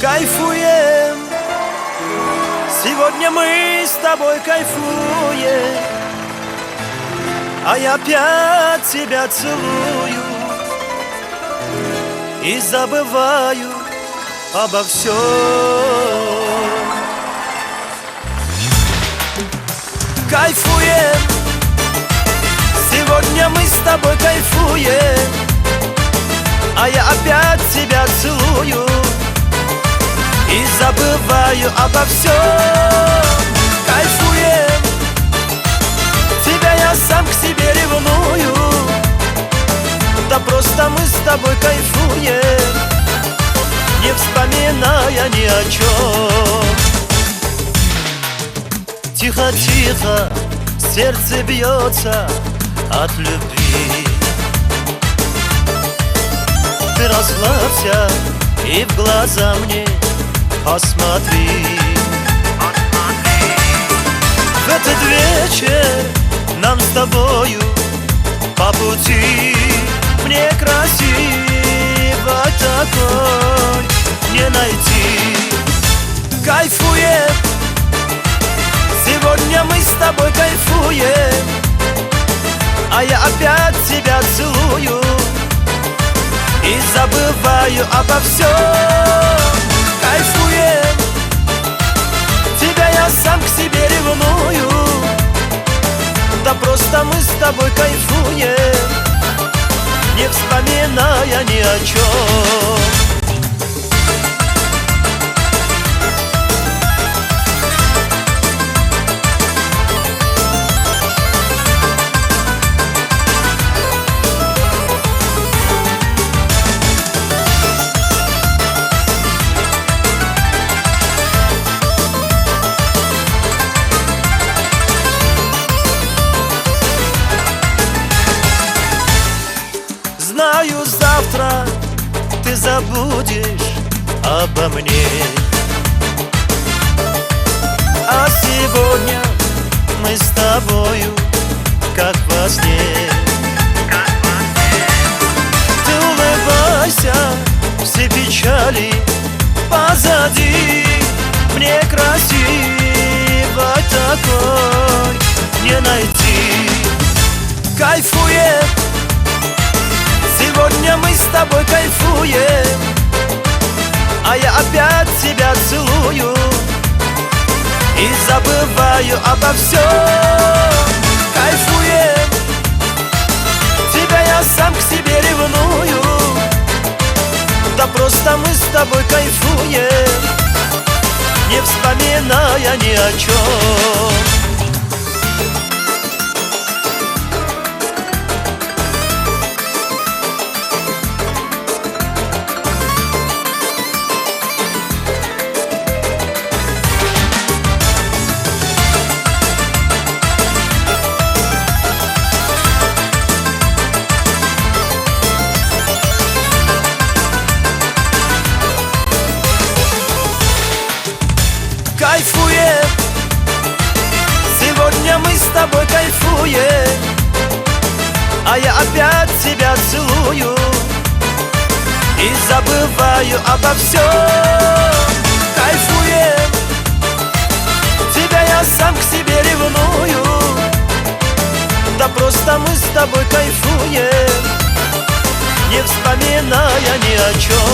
Кайфуем, сегодня мы с тобой кайфуем, а я опять тебя целую и забываю обо всем. Кайфуем, сегодня мы с тобой кайфуем, а я опять тебя целую и забываю обо всем. Кайфуем, тебя я сам к себе ревную, да просто мы с тобой кайфуем, не вспоминая ни о чем. Тихо-тихо сердце бьется от любви. Ты расслабься и в глаза мне посмотри. В этот вечер нам с тобою по пути. Мне красиво такой не найти. Кайфуем, сегодня мы с тобой кайфуем, а я опять тебя целую и забываю обо всем. Кайфуем, тебя я сам к себе ревную, да просто мы с тобой кайфуем, не вспоминая ни о чем. Знаю, завтра ты забудешь обо мне, а сегодня мы с тобою как во сне. Ты улыбайся, все печали позади. Мне красиво такой не найти. Кайфуем, сегодня мы с тобой кайфуем, а я опять тебя целую и забываю обо всем. Кайфуем, тебя я сам к себе ревную, да просто мы с тобой кайфуем, не вспоминая ни о чем. Кайфуем, сегодня мы с тобой кайфуем, а я опять тебя целую и забываю обо всем. Кайфуем, тебя я сам к себе ревную, да просто мы с тобой кайфуем, не вспоминая ни о чем.